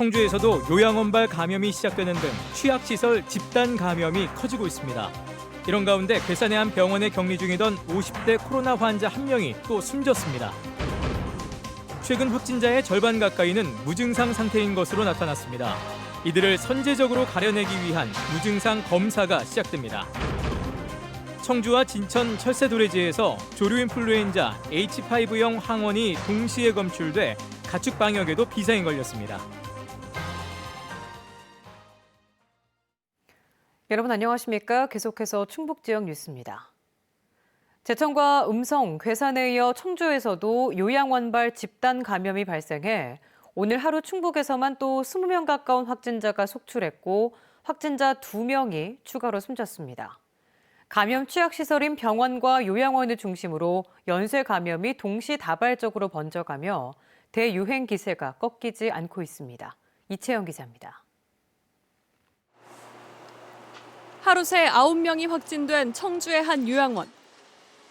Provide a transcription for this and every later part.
청주에서도 요양원발 감염이 시작되는 등 취약시설 집단 감염이 커지고 있습니다. 이런 가운데 괴산의 한 병원에 격리 중이던 50대 코로나 환자 한 명이 또 숨졌습니다. 최근 확진자의 절반 가까이는 무증상 상태인 것으로 나타났습니다. 이들을 선제적으로 가려내기 위한 무증상 검사가 시작됩니다. 청주와 진천 철새도래지에서 조류인플루엔자 H5형 항원이 동시에 검출돼 가축 방역에도 비상이 걸렸습니다. 여러분 안녕하십니까? 계속해서 충북 지역 뉴스입니다. 제천과 음성, 괴산에 이어 청주에서도 요양원발 집단 감염이 발생해 오늘 하루 충북에서만 또 20명 가까운 확진자가 속출했고 확진자 2명이 추가로 숨졌습니다. 감염 취약시설인 병원과 요양원을 중심으로 연쇄 감염이 동시다발적으로 번져가며 대유행 기세가 꺾이지 않고 있습니다. 이채영 기자입니다. 하루 새 9명이 확진된 청주의 한 요양원.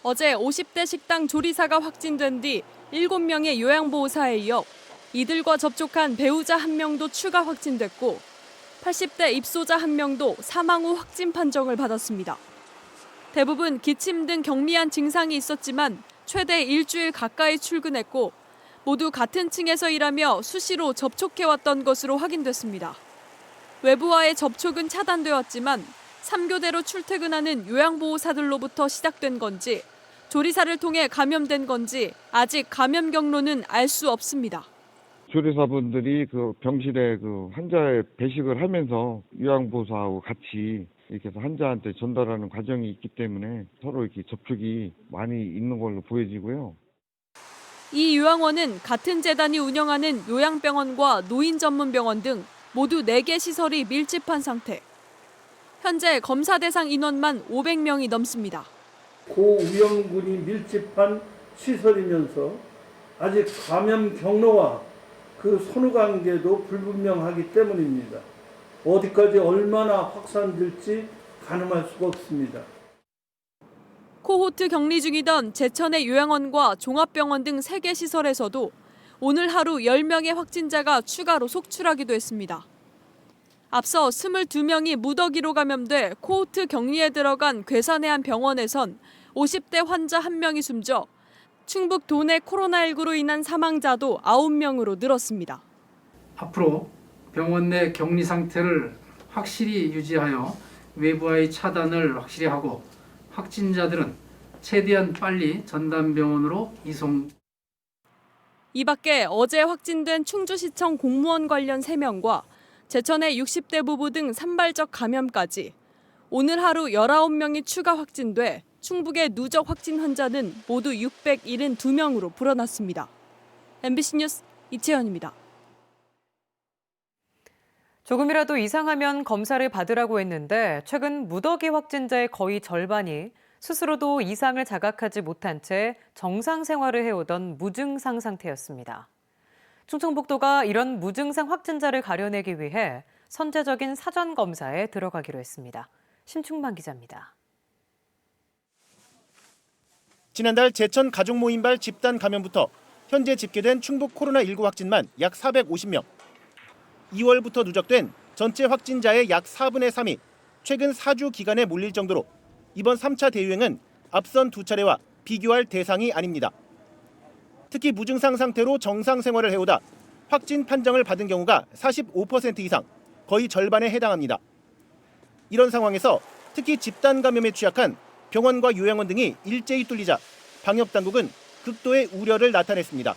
어제 50대 식당 조리사가 확진된 뒤 7명의 요양보호사에 이어 이들과 접촉한 배우자 1명도 추가 확진됐고 80대 입소자 1명도 사망 후 확진 판정을 받았습니다. 대부분 기침 등 경미한 증상이 있었지만 최대 일주일 가까이 출근했고 모두 같은 층에서 일하며 수시로 접촉해왔던 것으로 확인됐습니다. 외부와의 접촉은 차단되었지만 3교대로 출퇴근하는 요양보호사들로부터 시작된 건지 조리사를 통해 감염된 건지 아직 감염 경로는 알 수 없습니다. 조리사분들이 그 병실에 그 환자의 배식을 하면서 요양보호사하고 같이 이렇게 해서 환자한테 전달하는 과정이 있기 때문에 서로 이렇게 접촉이 많이 있는 걸로 보여지고요. 이 요양원은 같은 재단이 운영하는 요양병원과 노인전문병원 등 모두 4개 시설이 밀집한 상태. 현재 검사 대상 인원만 500명이 넘습니다. 고위험군이 밀집한 시설이면서 아직 감염 경로와 그 선후관계도 불분명하기 때문입니다. 어디까지 얼마나 확산될지 가늠할 수가 없습니다. 코호트 격리 중이던 제천의 요양원과 종합병원 등 3개 시설에서도 오늘 하루 10명의 확진자가 추가로 속출하기도 했습니다. 앞서 22명이 무더기로 감염돼 코호트 격리에 들어간 괴산의 한 병원에선 50대 환자 1명이 숨져 충북 도내 코로나19로 인한 사망자도 9명으로 늘었습니다. 앞으로 병원 내 격리 상태를 확실히 유지하여 외부와의 차단을 확실히 하고 확진자들은 최대한 빨리 전담병원으로 이송. 이 밖에 어제 확진된 충주시청 공무원 관련 3명과 제천의 60대 부부 등 산발적 감염까지 오늘 하루 19명이 추가 확진돼 충북의 누적 확진 환자는 모두 672명으로 불어났습니다. MBC 뉴스 이채연입니다. 조금이라도 이상하면 검사를 받으라고 했는데 최근 무더기 확진자의 거의 절반이 스스로도 이상을 자각하지 못한 채 정상 생활을 해오던 무증상 상태였습니다. 충청북도가 이런 무증상 확진자를 가려내기 위해 선제적인 사전 검사에 들어가기로 했습니다. 심충만 기자입니다. 지난달 제천 가족 모임발 집단 감염부터 현재 집계된 충북 코로나19 확진만 약 450명. 2월부터 누적된 전체 확진자의 약 4분의 3이 최근 4주 기간에 몰릴 정도로 이번 3차 대유행은 앞선 2차례와 비교할 대상이 아닙니다. 특히 무증상 상태로 정상 생활을 해오다 확진 판정을 받은 경우가 45% 이상, 거의 절반에 해당합니다. 이런 상황에서 특히 집단 감염에 취약한 병원과 요양원 등이 일제히 뚫리자 방역당국은 극도의 우려를 나타냈습니다.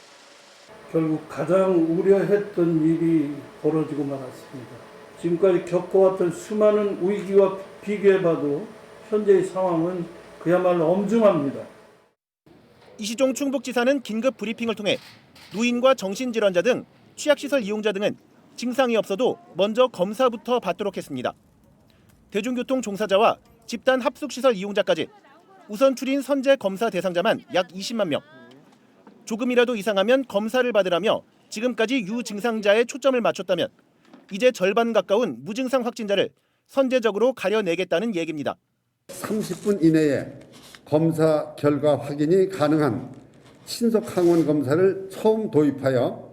결국 가장 우려했던 일이 벌어지고 말았습니다. 지금까지 겪어왔던 수많은 위기와 비교해봐도 현재의 상황은 그야말로 엄중합니다. 이시종 충북지사는 긴급 브리핑을 통해 노인과 정신질환자 등 취약시설 이용자 등은 증상이 없어도 먼저 검사부터 받도록 했습니다. 대중교통 종사자와 집단 합숙시설 이용자까지 우선 추린 선제 검사 대상자만 약 20만 명. 조금이라도 이상하면 검사를 받으라며 지금까지 유증상자에 초점을 맞췄다면 이제 절반 가까운 무증상 확진자를 선제적으로 가려내겠다는 얘기입니다. 30분 이내에 검사 결과 확인이 가능한 신속 항원 검사를 처음 도입하여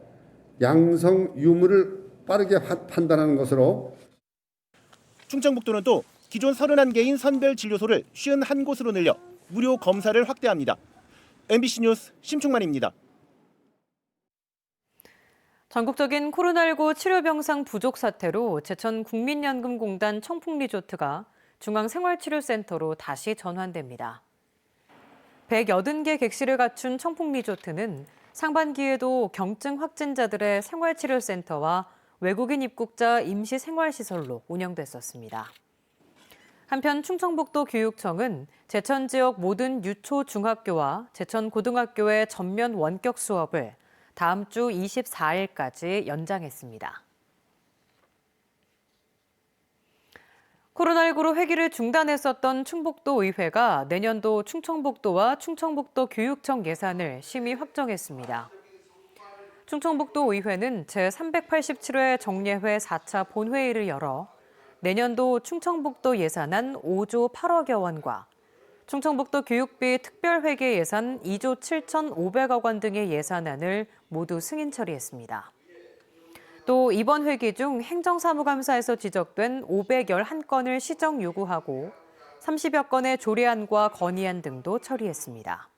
양성 유무를 빠르게 판단하는 것으로. 충청북도는 또 기존 31개인 선별 진료소를 51곳으로 늘려 무료 검사를 확대합니다. MBC 뉴스 심충만입니다. 전국적인 코로나19 치료병상 부족 사태로 제천 국민연금공단 청풍리조트가 중앙생활치료센터로 다시 전환됩니다. 180개 객실을 갖춘 청풍리조트는 상반기에도 경증 확진자들의 생활치료센터와 외국인 입국자 임시생활시설로 운영됐었습니다. 한편 충청북도 교육청은 제천 지역 모든 유초 중학교와 제천 고등학교의 전면 원격 수업을 다음 주 24일까지 연장했습니다. 코로나19로 회기를 중단했었던 충북도 의회가 내년도 충청북도와 충청북도 교육청 예산을 심의 확정했습니다. 충청북도 의회는 제387회 정례회 4차 본회의를 열어 내년도 충청북도 예산안 5조 8억여 원과 충청북도 교육비 특별회계 예산 2조 7,500억 원 등의 예산안을 모두 승인 처리했습니다. 또 이번 회기 중 행정사무감사에서 지적된 511건을 시정 요구하고 30여 건의 조례안과 건의안 등도 처리했습니다.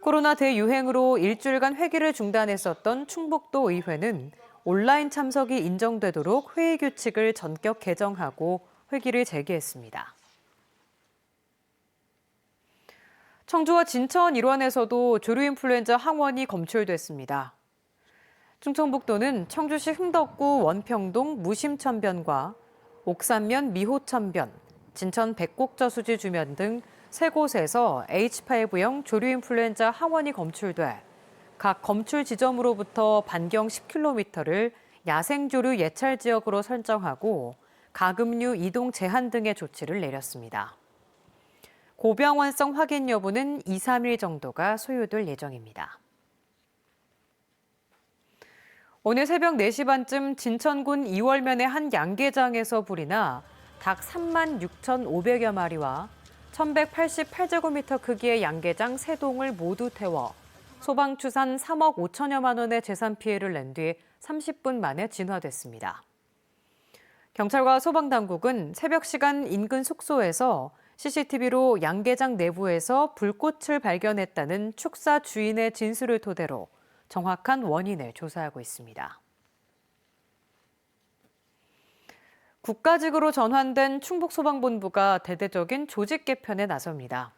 코로나 대유행으로 일주일간 회기를 중단했었던 충북도 의회는 온라인 참석이 인정되도록 회의 규칙을 전격 개정하고 회기를 재개했습니다. 청주와 진천 일원에서도 조류인플루엔자 항원이 검출됐습니다. 충청북도는 청주시 흥덕구 원평동 무심천변과 옥산면 미호천변, 진천 백곡저수지 주변 등 3곳에서 H5형 조류인플루엔자 항원이 검출돼 각 검출 지점으로부터 반경 10km를 야생조류 예찰 지역으로 설정하고 가금류 이동 제한 등의 조치를 내렸습니다. 고병원성 확인 여부는 2, 3일 정도가 소요될 예정입니다. 오늘 새벽 4시 반쯤 진천군 이월면의 한 양계장에서 불이 나 닭 36,500여 마리와 1,188제곱미터 크기의 양계장 3동을 모두 태워 소방추산 3억 5천여만 원의 재산 피해를 낸 뒤 30분 만에 진화됐습니다. 경찰과 소방당국은 새벽 시간 인근 숙소에서 CCTV로 양계장 내부에서 불꽃을 발견했다는 축사 주인의 진술을 토대로 정확한 원인을 조사하고 있습니다. 국가직으로 전환된 충북소방본부가 대대적인 조직 개편에 나섭니다.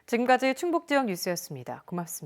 지금까지 충북지역 뉴스였습니다. 고맙습니다.